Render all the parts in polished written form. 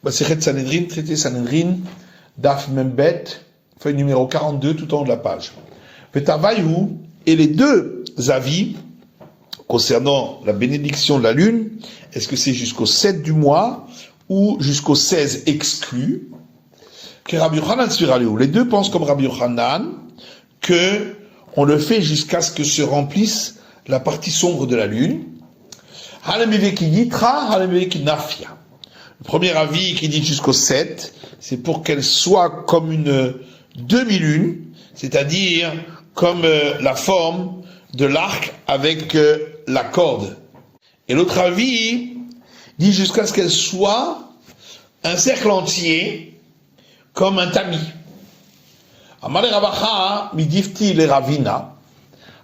Masechet Sanhedrin, traité Sanhedrin, Daf Membet, feuille numéro 42, tout en haut de la page. Vetavayu, et les deux avis concernant la bénédiction de la lune, est-ce que c'est jusqu'au 7 du mois ou jusqu'au 16 exclu? Que Rabbi Yochanan Sviraleu, les deux pensent comme Rabbi Yochanan que on le fait jusqu'à ce que se remplisse la partie sombre de la lune. Le premier avis qui dit jusqu'au 7, c'est pour qu'elle soit comme une demi-lune, c'est-à-dire comme la forme de l'arc avec la corde. Et l'autre avis dit jusqu'à ce qu'elle soit un cercle entier, comme un tamis. Amale Ravacha midifti le Ravina.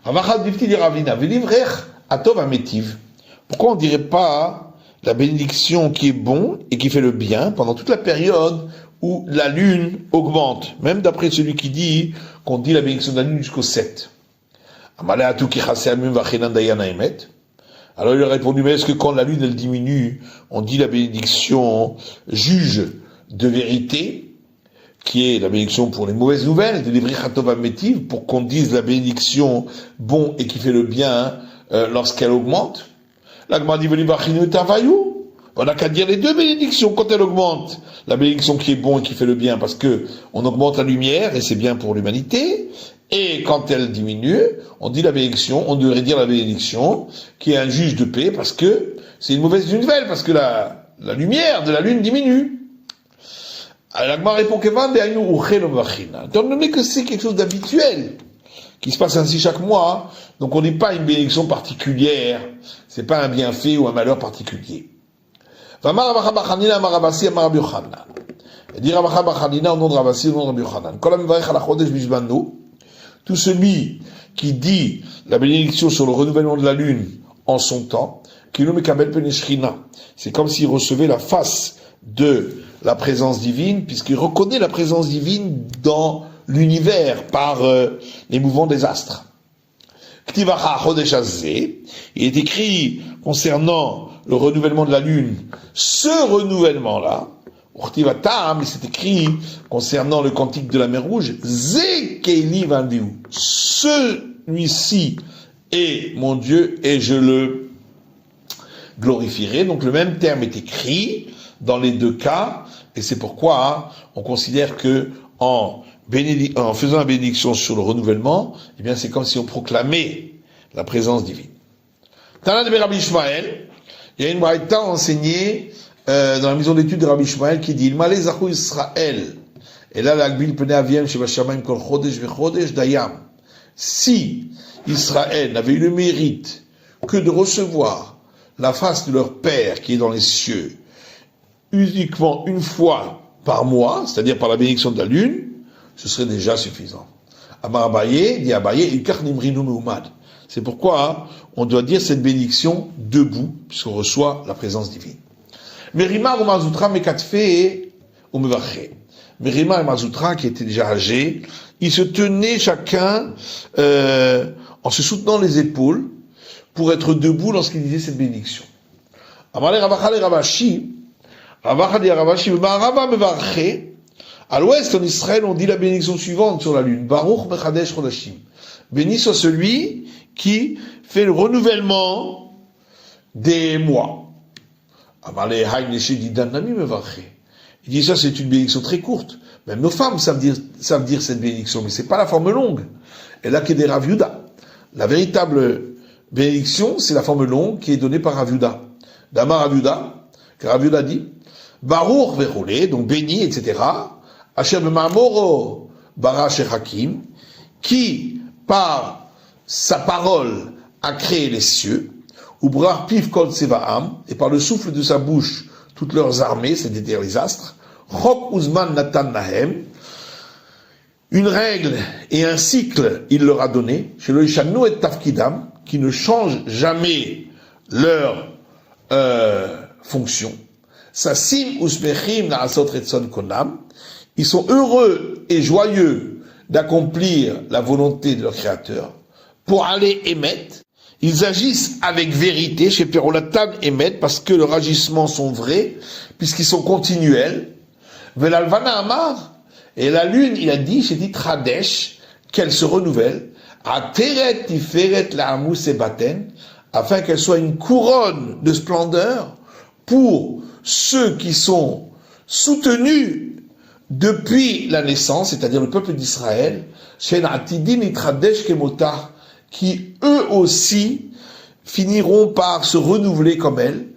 Ravacha midifti le Ravina. Velivrech atov ametiv. Pourquoi on dirait pas la bénédiction qui est bon et qui fait le bien pendant toute la période où la lune augmente, même d'après celui qui dit qu'on dit la bénédiction de la lune jusqu'au 7. Alors il a répondu, mais est-ce que quand la lune elle diminue, on dit la bénédiction juge de vérité, qui est la bénédiction pour les mauvaises nouvelles, de l'Ivri Chatov Ametiv, pour qu'on dise la bénédiction bon et qui fait le bien lorsqu'elle augmente? La Gemara dit, on n'a qu'à dire les deux bénédictions quand elle augmente. La bénédiction qui est bon et qui fait le bien parce que on augmente la lumière et c'est bien pour l'humanité. Et quand elle diminue, on dit la bénédiction, on devrait dire la bénédiction qui est un juge de paix parce que c'est une mauvaise nouvelle, parce que la lumière de la lune diminue. Alors la Gemara répond étant donné que c'est quelque chose d'habituel, qui se passe ainsi chaque mois, donc on n'est pas une bénédiction particulière, c'est pas un bienfait ou un malheur particulier. Il dit Ravacha Bachanina au nom de Ravasi, au nom de Rabbi Yochanan. Tout celui qui dit la bénédiction sur le renouvellement de la lune en son temps, c'est comme s'il recevait la face de la présence divine, puisqu'il reconnaît la présence divine dans l'univers par les mouvements des astres. Il est écrit concernant le renouvellement de la lune, ce renouvellement-là, mais c'est écrit concernant le cantique de la mer Rouge, celui-ci est mon Dieu et je le glorifierai. Donc le même terme est écrit dans les deux cas, et c'est pourquoi on considère que en faisant la bénédiction sur le renouvellement, eh bien c'est comme si on proclamait la présence divine. Tana de Rabbi Ishmael, il y a une braïta enseignée dans la maison d'études de Rabbi Ishmael qui dit Malé Zachou Israël, et là l'Agbil Pene Aviem Sheba Shamayim Kol Chodesh Vechodesh Dayam. Si Israël n'avait eu le mérite que de recevoir la face de leur Père qui est dans les cieux uniquement une fois par mois, c'est-à-dire par la bénédiction de la lune, ce serait déjà suffisant. Amar Abaye, dit Abaye, Ikar Nimrinu Meumad. C'est pourquoi on doit dire cette bénédiction debout, puisqu'on reçoit la présence divine. Merima ou Mazoutra Mekatfe ou Mevaché. Merima et Mazoutra, qui étaient déjà âgés, ils se tenaient chacun en se soutenant les épaules pour être debout lorsqu'ils disaient cette bénédiction. Amale Rabachale Rabashi, Rabachale Rabashi, Marava Mevaché. À l'ouest, en Israël, on dit la bénédiction suivante sur la lune. Baruch Mechadesh Chodashim. Béni soit celui qui fait le renouvellement des mois. Il dit ça, c'est une bénédiction très courte. Même nos femmes savent dire cette bénédiction, mais c'est pas la forme longue. Et là, qu'est des Rav Yehuda. La véritable bénédiction, c'est la forme longue qui est donnée par Rav Yehuda. Damar Rav Yehuda, que Rav Yehuda dit, Baruch Vechoulé, donc béni, etc. Asher b'ma'amoro bara Hakim, qui, par sa parole, a créé les cieux, ou brar piv kol tsevaam, et par le souffle de sa bouche, toutes leurs armées, c'est-à-dire les astres, chok uzman natan nahem, une règle et un cycle, il leur a donné, chez le Ishanu et Tafkidam, qui ne changent jamais leur fonction. Sasim usmechim na'asot retzon konam, ils sont heureux et joyeux d'accomplir la volonté de leur Créateur pour aller émettre. ils agissent avec vérité chez Perolatan et Met, parce que leurs agissements sont vrais, puisqu'ils sont continuels. Velalvana Amar, et la lune, il a dit, chez Tradesh, qu'elle se renouvelle, à Teret Tiferet La'amous et Baten, afin qu'elle soit une couronne de splendeur pour ceux qui sont soutenus depuis la naissance, c'est-à-dire le peuple d'Israël, Shen Atidin Itradesh Kemota, qui eux aussi finiront par se renouveler comme elle,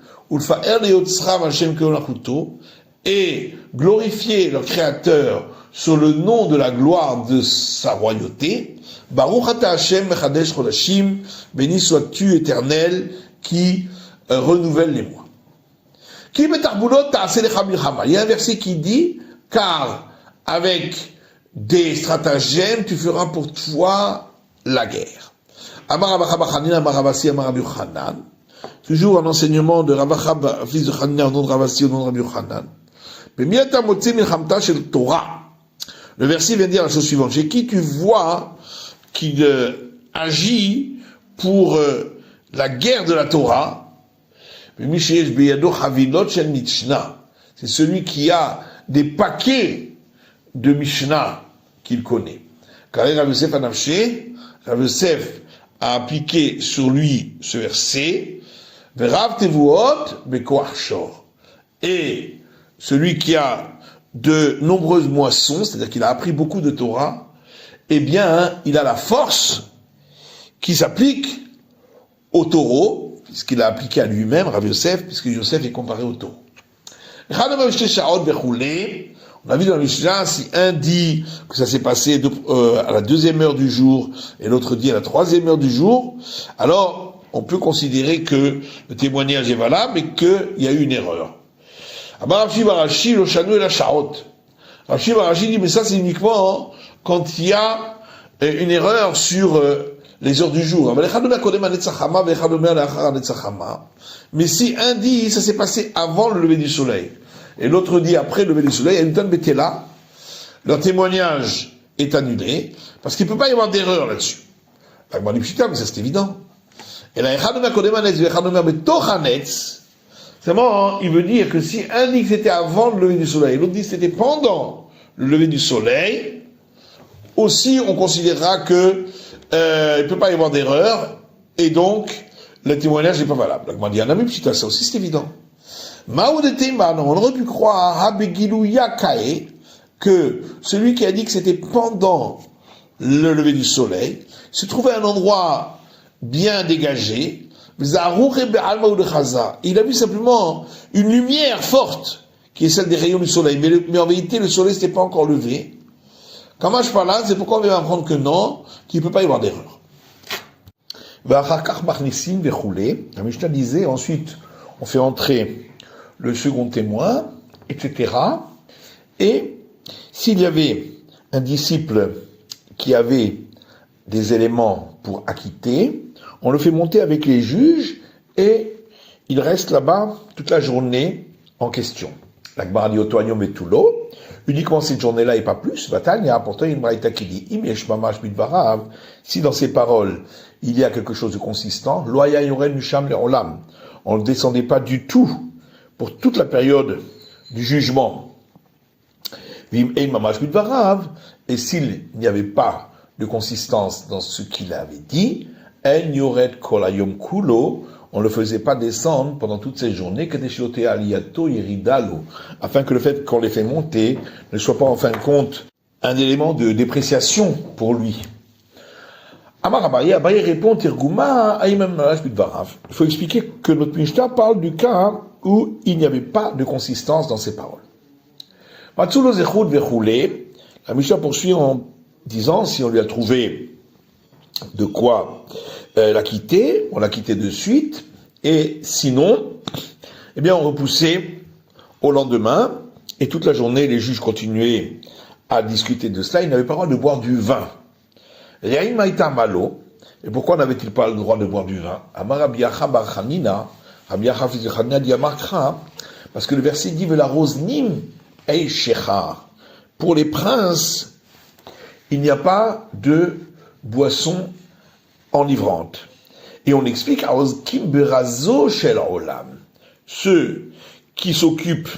et glorifier leur Créateur sur le nom de la gloire de sa royauté. Baruch ata Hashem mechadesh chodashim, béni sois-tu éternel qui renouvelle les mois. Il y a un verset qui dit, car avec des stratagèmes, tu feras pour toi la guerre. Toujours un enseignement de Rabachab, fils de Hanina, au nom de Ravasi, au nom de Rabbi Yochanan. Le verset vient dire la chose suivante. Chez qui tu vois qu'il agit pour la guerre de la Torah, c'est celui qui a des paquets de Mishnah qu'il connaît. Car Rav Yosef a appliqué sur lui ce verset, et celui qui a de nombreuses moissons, c'est-à-dire qu'il a appris beaucoup de Torah, eh bien, il a la force qui s'applique au taureau, puisqu'il a appliqué à lui-même, Rav Yosef, puisque Yosef est comparé au taureau. On a vu dans le Mishnah, si un dit que ça s'est passé à la 2e heure du jour et l'autre dit à la 3e heure du jour, alors on peut considérer que le témoignage est valable mais qu'il y a eu une erreur. Rav Barashi, le Shanou et la Shaot. Rav Barashi dit mais ça c'est uniquement quand il y a une erreur sur les heures du jour. Mais si un dit ça s'est passé avant le lever du soleil et l'autre dit après le lever du soleil, leur témoignage est annulé parce qu'il ne peut pas y avoir d'erreur là-dessus. Mais ça c'est évident. Et là, seulement, il veut dire que si un dit que c'était avant le lever du soleil et l'autre dit que c'était pendant le lever du soleil, aussi on considérera que il ne peut pas y avoir d'erreur et donc le témoignage n'est pas valable. Ça aussi c'est évident. On aurait pu croire que celui qui a dit que c'était pendant le lever du soleil se trouvait à un endroit bien dégagé. Il a vu simplement une lumière forte qui est celle des rayons du soleil, mais en vérité le soleil s'était pas encore levé. Quand je parle là, c'est pourquoi on va apprendre que non, qu'il ne peut pas y avoir d'erreur. La Mishnah disait, ensuite on fait entrer le second témoin, etc. Et s'il y avait un disciple qui avait des éléments pour acquitter, on le fait monter avec les juges et il reste là-bas toute la journée en question. La Gemara dit Otoagnom et Toulo, uniquement cette journée-là et pas plus. Vatania, pourtant il y a une braïta qui dit Imesh mamash bidvarav, si dans ces paroles il y a quelque chose de consistant, Loaya yoren misham leolam, on ne descendait pas du tout pour toute la période du jugement. Et s'il n'y avait pas de consistance dans ce qu'il avait dit, on ne le faisait pas descendre pendant toutes ces journées, afin que le fait qu'on les fait monter ne soit pas en fin de compte un élément de dépréciation pour lui. Abaye répond, il faut expliquer que notre Mishnah parle du cas où il n'y avait pas de consistance dans ses paroles. La Mishnah poursuit en disant, si on lui a trouvé de quoi la quitter, on l'a quitté de suite, et sinon, eh bien on repoussait au lendemain, et toute la journée les juges continuaient à discuter de cela, ils n'avaient pas le droit de boire du vin. Et pourquoi n'avait-il pas le droit de boire du vin? Parce que le verset dit la rose nim ei shechar. Pour les princes, il n'y a pas de boisson enivrante. Et on explique, ceux qui s'occupent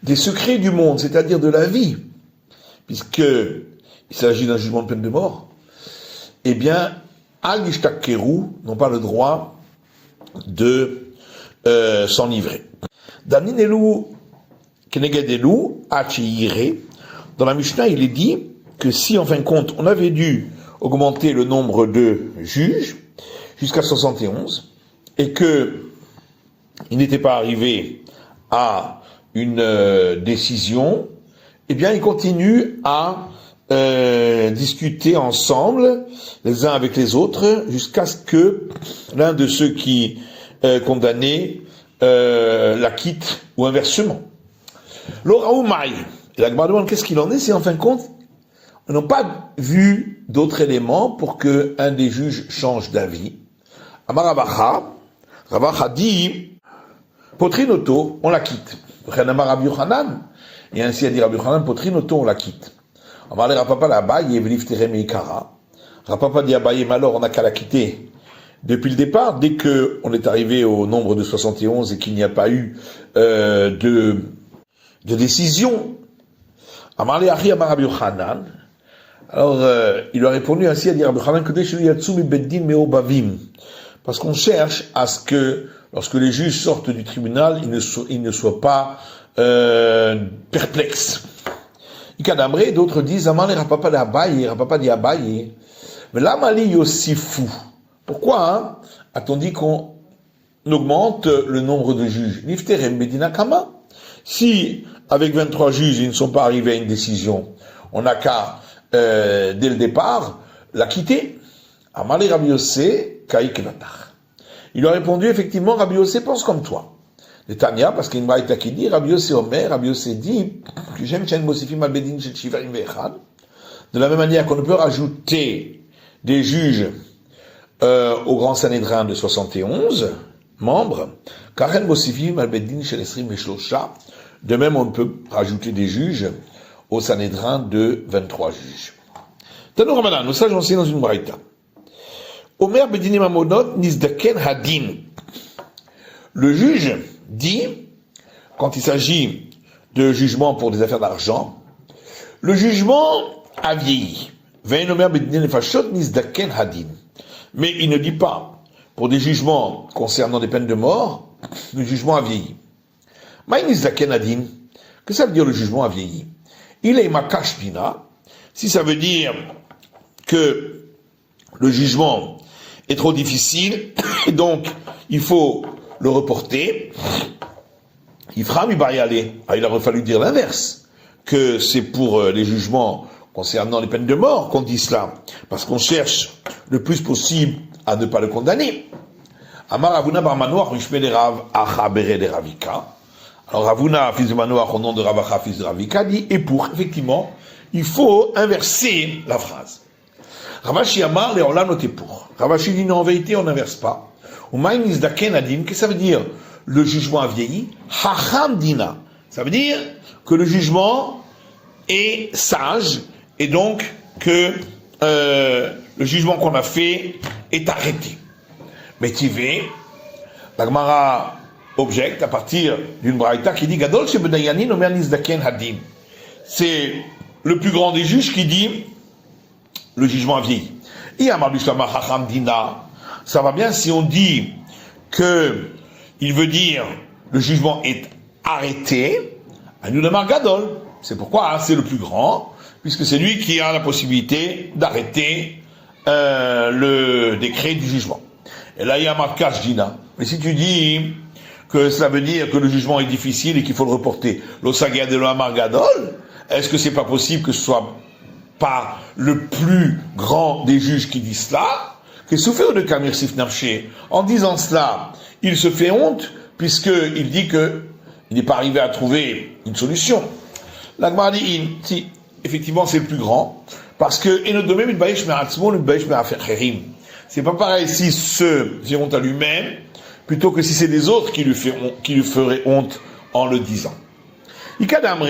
des secrets du monde, c'est-à-dire de la vie, puisqu'il s'agit d'un jugement de peine de mort, eh bien, al-Yishtakeru n'ont pas le droit de s'enivrer. Daninelu Kenegedelu Achiyire, dans la Mishnah, il est dit que si, en fin de compte, on avait dû augmenter le nombre de juges jusqu'à 71, et que il n'était pas arrivé à une décision, eh bien, ils continuent à discuter ensemble, les uns avec les autres, jusqu'à ce que l'un de ceux qui condamnés la quitte, ou inversement. L'Oraoumaï, la Gemara demande qu'est-ce qu'il en est, si en fin de compte, on n'a pas vu d'autres éléments pour que un des juges change d'avis. Amar Ravacha dit, Potrinoto, on la quitte. Amar Rabbi Yochanan, et ainsi a dit Rabbi Yochanan, Potrinoto, on la quitte. Amar le Rapapa l'Abaye, Veliftere Meikara. Rapapa dit Abaye, mais alors on n'a qu'à la quitter depuis le départ, dès que on est arrivé au nombre de 71 et qu'il n'y a pas eu de décision. Amar le Achi, Amar Rabbi Yochanan. Alors, il lui a répondu ainsi à dire Rabbi Yochanan, parce qu'on cherche à ce que, lorsque les juges sortent du tribunal, ils ne soient pas perplexes. Ikadamre, d'autres disent, Amar le Rapapa d'Abaye, Rapapa dit Abaye. Mais là, Mali Yossifu. Pourquoi hein, a-t-on dit qu'on augmente le nombre de juges? Nifterem Bedina Kama. Si, avec 23 juges, ils ne sont pas arrivés à une décision, on n'a qu'à, dès le départ, la quitter. Amali Rabbi Yossé, Kaïk Vatar. Il lui a répondu, effectivement, Rabbi Yossé pense comme toi. Les Tania, parce qu'il y a une braïta qui dit, Rabbi Yossé Omer, Rabbi Yossé dit, que j'aime Chen Mosifim Albedin Shel Shivarim Vechad. De la même manière qu'on ne peut rajouter des juges au Grand Sanhédrin de 71 membres, Karen Mosifim Albedin Shel Esrim Veshlosha. De même, on peut rajouter des juges au Sanhédrin de 23 juges. Tanou Ramadan, nous ça j'en sais dans une braïta. Omer Bedinim Amonot Nizdaken Hadin. Le juge dit, quand il s'agit de jugement pour des affaires d'argent, le jugement a vieilli. Vein Omer Bedinim Fashot Nizdaken Hadin. Mais il ne dit pas, pour des jugements concernant des peines de mort, le jugement a vieilli. Maïnis Zaken Adin, que ça veut dire le jugement a vieilli? Il est Makash Dina, si ça veut dire que le jugement est trop difficile, et donc il faut le reporter, il fera Mibayale. Ah, il aurait fallu dire l'inverse, que c'est pour les jugements concernant les peines de mort qu'on dit cela, parce qu'on cherche le plus possible à ne pas le condamner. Amar Ravuna bar Manoach Rishme de Rav Acha Bere de Ravika. Alors Ravuna, fils de Manoach, au nom de Rav Acha, fils de Ravika, dit, et pour, effectivement, il faut inverser la phrase. Ravashi Amar, les Olam noté pour. Ravashi dit, non, en vérité, on n'inverse pas. Ou Maïnis Daken Adin, qu'est-ce que ça veut dire? Le jugement a vieilli. Hacham Dina. Ça veut dire que le jugement est sage, et donc que le jugement qu'on a fait est arrêté. Mais Tivé, la Gemara objecte à partir d'une braïta qui dit Gadol Shebedayanin Omer Nizdaken Hadin. C'est le plus grand des juges qui dit le jugement a vieilli. Et Amar Bishlama Chacham Dina, ça va bien si on dit que il veut dire le jugement est arrêté, à nous Amar Gadol. C'est pourquoi c'est le plus grand, puisque c'est lui qui a la possibilité d'arrêter le décret du jugement. Et là, il y a Markash Dina. Mais si tu dis que cela veut dire que le jugement est difficile et qu'il faut le reporter, l'Osagia de l'Amar Gadol, est-ce que c'est pas possible que ce soit pas le plus grand des juges qui dit cela? Que souffert de Kamir Sif Nafché, en disant cela, il se fait honte, puisqu'il dit que il n'est pas arrivé à trouver une solution. La Gemara dit, si, effectivement, c'est le plus grand, parce que, c'est pas pareil si se fait honte à lui-même, plutôt que si c'est les autres qui lui feraient honte en le disant. Ikadamre,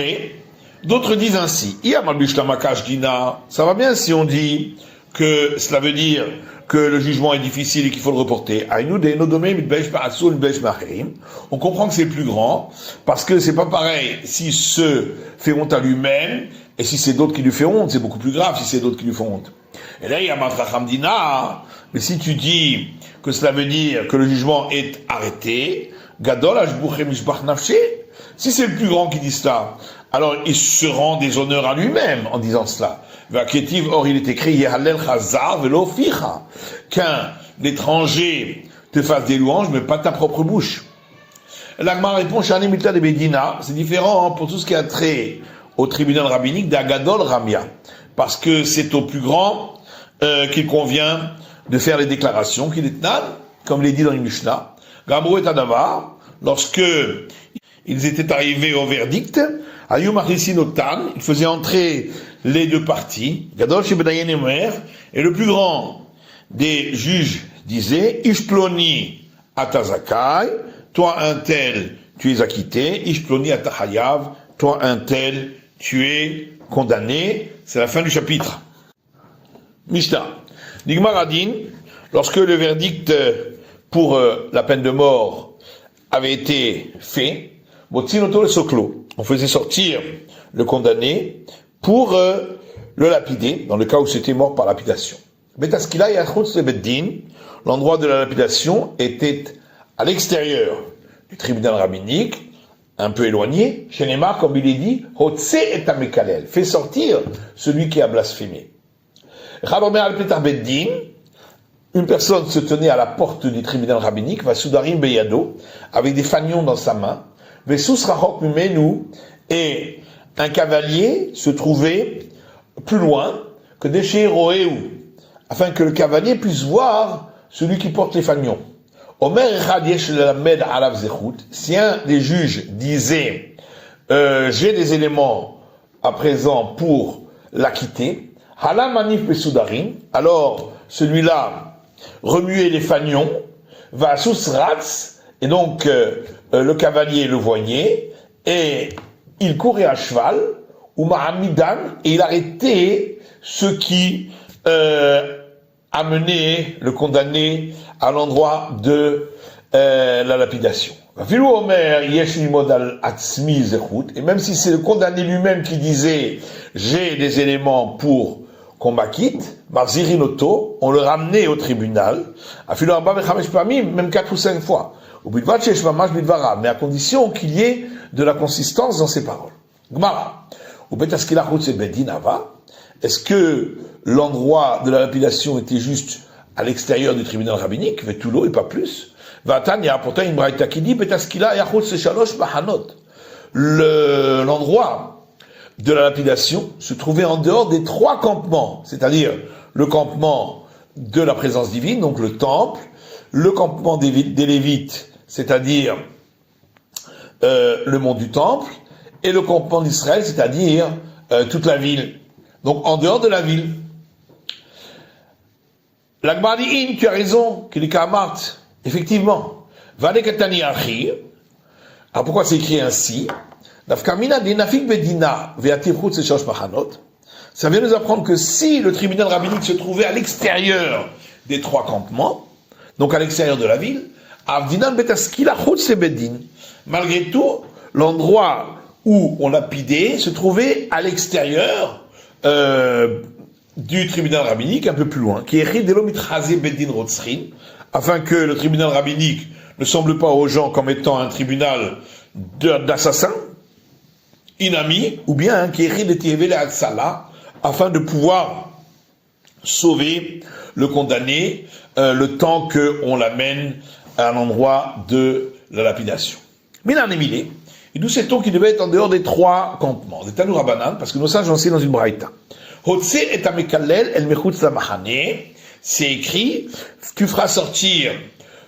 d'autres disent ainsi, ça va bien si on dit que cela veut dire que le jugement est difficile et qu'il faut le reporter. On comprend que c'est plus grand, parce que c'est pas pareil s'il se fait honte à lui-même, et si c'est d'autres qui lui font honte, c'est beaucoup plus grave si c'est d'autres qui lui font honte. Et là, il y a Matracham Dina, mais si tu dis que cela veut dire que le jugement est arrêté, Gadol Ashbuchem Mishbach Nafshe, si c'est le plus grand qui dit cela, alors il se rend des honneurs à lui-même en disant cela. Or il est écrit Yehalel Chazar Velo Ficha, qu'un étranger te fasse des louanges, mais pas ta propre bouche. L'Agmar répond Shani Mita de Bedina, c'est différent pour tout ce qui a trait au tribunal rabbinique d'Agadol Ramia, parce que c'est au plus grand qu'il convient de faire les déclarations qu'il est nan, comme il est dit dans les Mishnah. Gamro et Adavar, lorsque ils étaient arrivés au verdict, Ayum Achisinotan, il faisait entrer les deux parties, Gadol Shebedayen Emer, et le plus grand des juges disait, Ishploni Atazakai, toi un tel, tu es acquitté, Ishploni Atahayav, toi un tel, tu es condamné. C'est la fin du chapitre. Mishnah. Nigmar Adin, lorsque le verdict pour la peine de mort avait été fait, on faisait sortir le condamné pour le lapider, dans le cas où c'était mort par lapidation. L'endroit de la lapidation était à l'extérieur du tribunal rabbinique, un peu éloigné, chez Neymar, comme il est dit, Hotse et Amekalel, fait sortir celui qui a blasphémé. Une personne se tenait à la porte du tribunal rabbinique, va soudarim beyado, avec des fanions dans sa main, Vesus rachok mimenu, et un cavalier se trouvait plus loin que Deshe Roeu, afin que le cavalier puisse voir celui qui porte les fanions. Omer Echad yesh lelamed alav zechut, si un des juges disait j'ai des éléments à présent pour l'acquitter, hala manif besoudarim, alors celui-là remuait les fanions, va sous rats, et donc le cavalier le voyait, et il courait à cheval, ou mahamidan, et il arrêtait ceux qui amenaient le condamné à l'endroit de la lapidation. Et même si c'est le condamné lui-même qui disait j'ai des éléments pour qu'on m'acquitte, on le ramenait au tribunal, même 4 ou 5 fois. Mais à condition qu'il y ait de la consistance dans ses paroles. Est-ce que l'endroit de la lapidation était juste à l'extérieur du tribunal rabbinique, Vetulo et pas plus? Il y a pourtant une braïta qui dit l'endroit de la lapidation se trouvait en dehors des 3 campements, c'est-à-dire le campement de la présence divine, donc le temple, le campement des Lévites, c'est-à-dire le mont du temple, et le campement d'Israël, c'est-à-dire toute la ville. Donc en dehors de la ville. L'Agmar dit, tu as raison, qu'il est Kamart. Effectivement. Vadekatani Achir. Alors pourquoi c'est écrit ainsi? Nafkamina dinafik bedina ve'atirchut seshosh machanot. Ça vient nous apprendre que si le tribunal rabbinique se trouvait à l'extérieur des 3 campements, donc à l'extérieur de la ville, avdinan betaskila chut sebedin. Malgré tout, l'endroit où on lapidait se trouvait à l'extérieur du tribunal rabbinique, un peu plus loin, qui est bedin rotzrin, afin que le tribunal rabbinique ne semble pas aux gens comme étant un tribunal d'assassins, inami, ou bien qui est de Hatsala, afin de pouvoir sauver le condamné le temps qu'on l'amène à l'endroit de la lapidation. Mais là, Émilé, et d'où sait-on qu'il devait être en dehors des 3 campements, des Tanour Rabanan, parce que nos sages enseignent dans une braïta. Hotse et Amekalel el mechutz lamachane, c'est écrit, tu feras sortir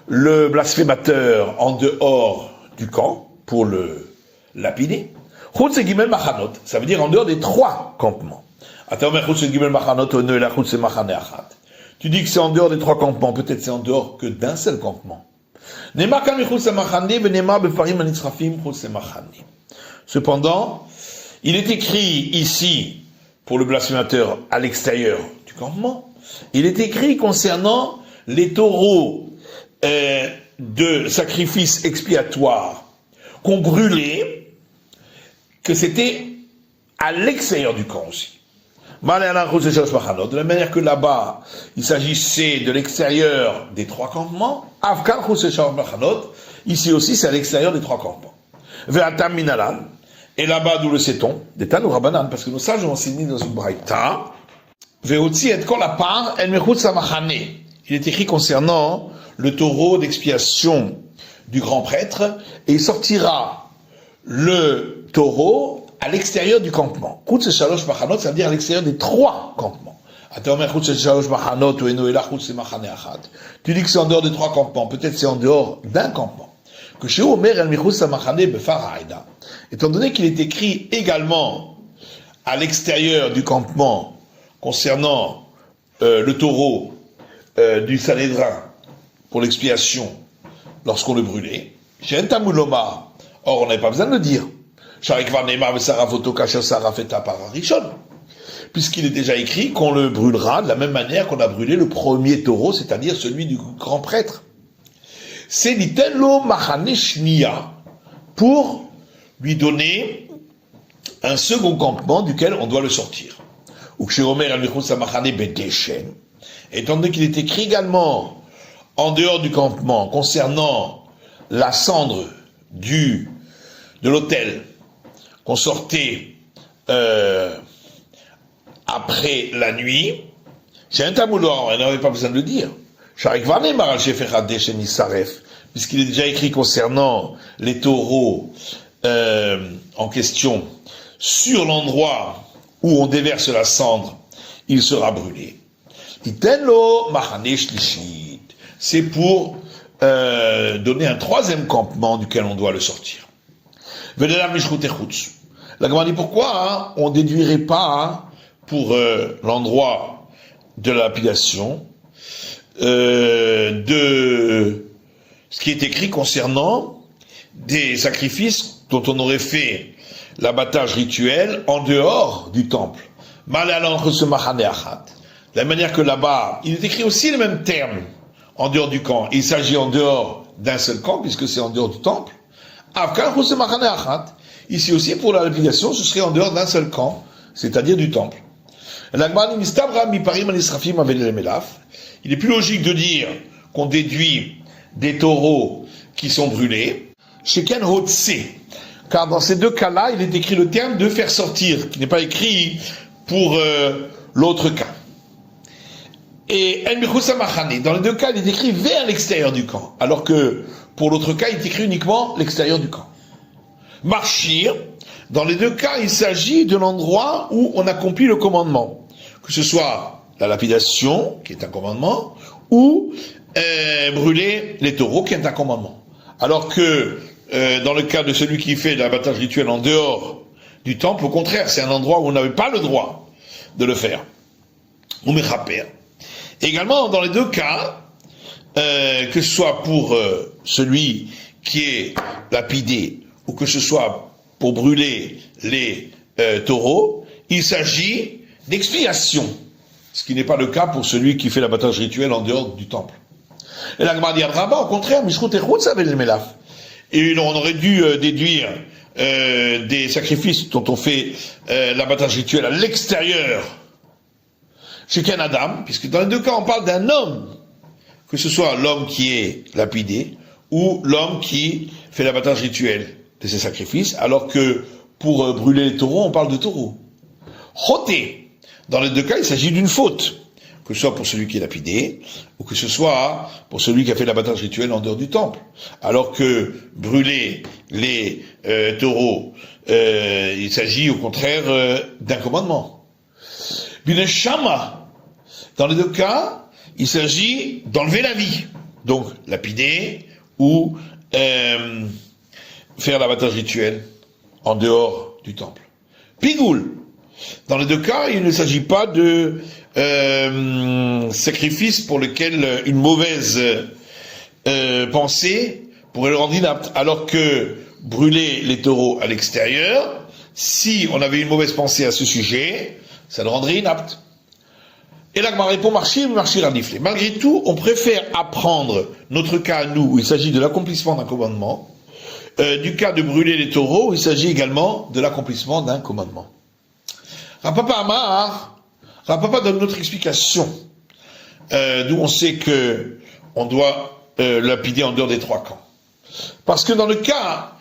le blasphémateur en dehors du camp pour le lapider. Chutz et Gimel Machanot, ça veut dire en dehors des 3 campements. Tu dis que c'est en dehors des 3 campements, peut-être c'est en dehors que d'un seul campement. Cependant, il est écrit ici, pour le blasphémateur, à l'extérieur du campement, il est écrit concernant les taureaux de sacrifice expiatoire qu'on brûlait, que c'était à l'extérieur du camp aussi. De la manière que là-bas, il s'agissait de l'extérieur des trois campements, ici aussi c'est à l'extérieur des trois campements. Et là-bas, d'où le sait-on? Des Tanour Rabanan, parce que nos sages ont enseigné dans une braïta, il est écrit concernant le taureau d'expiation du grand prêtre, et il sortira le taureau à l'extérieur du campement. Ça veut dire à l'extérieur des trois campements. Tu dis que c'est en dehors des trois campements, peut-être c'est en dehors d'un campement. Étant donné qu'il est écrit également à l'extérieur du campement concernant le taureau du Sanhédrin pour l'expiation lorsqu'on le brûlait, or on n'avait pas besoin de le dire, puisqu'il est déjà écrit qu'on le brûlera de la même manière qu'on a brûlé le premier taureau, c'est-à-dire celui du grand prêtre. C'est l'itello machane shnia, pour lui donner un second campement duquel on doit le sortir. Étant donné qu'il est écrit également en dehors du campement concernant la cendre de l'autel qu'on sortait après la nuit, c'est un tamoulor, on n'avait pas besoin de le dire. Puisqu'il est déjà écrit concernant les taureaux en question, sur l'endroit où on déverse la cendre, il sera brûlé. C'est pour donner un troisième campement duquel on doit le sortir. La Gemara dit pourquoi on ne déduirait pas pour l'endroit de la lapidation de ce qui est écrit concernant des sacrifices dont on aurait fait l'abattage rituel en dehors du temple. De la manière que là-bas, il est écrit aussi le même terme en dehors du camp. Il s'agit en dehors d'un seul camp, puisque c'est en dehors du temple. Ici aussi, pour la lapidation, ce serait en dehors d'un seul camp, c'est-à-dire du temple. Il est plus logique de dire qu'on déduit des taureaux qui sont brûlés, car dans ces deux cas-là, il est écrit le terme de faire sortir, qui n'est pas écrit pour l'autre cas. Et dans les deux cas, il est écrit vers l'extérieur du camp, alors que pour l'autre cas, il est écrit uniquement l'extérieur du camp. Marchir, dans les deux cas, il s'agit de l'endroit où on accomplit le commandement, que ce soit la lapidation, qui est un commandement, ou brûler les taureaux, qui est un commandement. Alors que dans le cas de celui qui fait l'abattage rituel en dehors du temple, au contraire, c'est un endroit où on n'avait pas le droit de le faire. Ou mechaper. Également, dans les deux cas, que ce soit pour celui qui est lapidé, ou que ce soit pour brûler les taureaux, il s'agit d'expiation, ce qui n'est pas le cas pour celui qui fait l'abattage rituel en dehors du temple. Et la Gemara dit au contraire, et on aurait dû déduire des sacrifices dont on fait l'abattage rituel à l'extérieur chez Ken Adam, puisque dans les deux cas on parle d'un homme, que ce soit l'homme qui est lapidé ou l'homme qui fait l'abattage rituel de ces sacrifices, alors que pour brûler les taureaux on parle de taureaux. Choté, dans les deux cas il s'agit d'une faute, que ce soit pour celui qui est lapidé, ou que ce soit pour celui qui a fait l'abattage rituel en dehors du temple. Alors que brûler les taureaux, il s'agit au contraire d'un commandement. Bineshama, dans les deux cas, il s'agit d'enlever la vie. Donc, lapider ou faire l'abattage rituel en dehors du temple. Pigoul, dans les deux cas, il ne s'agit pas de sacrifice pour lequel une mauvaise pensée pourrait le rendre inapte, alors que brûler les taureaux à l'extérieur, si on avait une mauvaise pensée à ce sujet, ça le rendrait inapte. Et l'Agma répond marchir aniflé. Malgré tout, on préfère apprendre notre cas à nous, où il s'agit de l'accomplissement d'un commandement, du cas de brûler les taureaux, où il s'agit également de l'accomplissement d'un commandement. Rapapa donne notre explication, d'où on sait que on doit lapider en dehors des 3 camps. Parce que dans le cas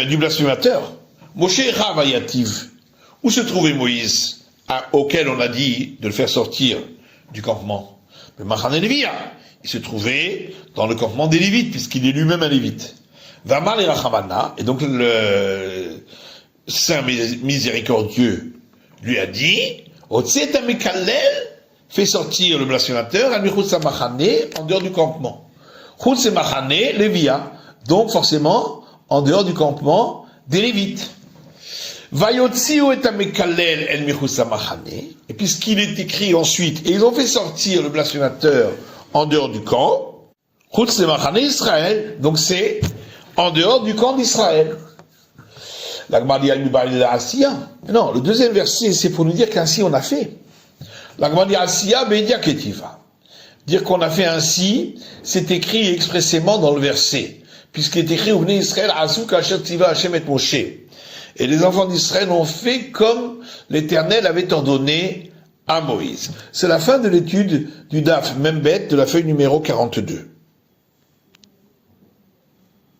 du blasphémateur, Moshe Ravayativ, où se trouvait Moïse, auquel on a dit de le faire sortir du campement? Mais Machane Lévia, il se trouvait dans le campement des Lévites, puisqu'il est lui-même un Lévite. Vamal et Rachamana, et donc le Saint miséricordieux lui a dit, Otseta Mekalel, fait sortir le blasphémateur, en dehors du campement. Chutz Machane Lévia, donc forcément en dehors du campement des Lévites. Vayotziu et Amekalel el michutz hamachane, et puisqu'il est écrit ensuite, et ils ont fait sortir le blasphémateur en dehors du camp, chutz machane Israël, donc c'est en dehors du camp d'Israël. L'Agma dit Asiya. Non, le deuxième verset, c'est pour nous dire qu'ainsi on a fait. L'Agma dit Asiya bedia ketiva. Dire qu'on a fait ainsi, c'est écrit expressément dans le verset, puisqu'il est écrit, Ubnei Israël asu kasher tiva Hashem et Moshe. Et les enfants d'Israël ont fait comme l'Éternel avait ordonné à Moïse. C'est la fin de l'étude du Daf Membet de la feuille numéro 42.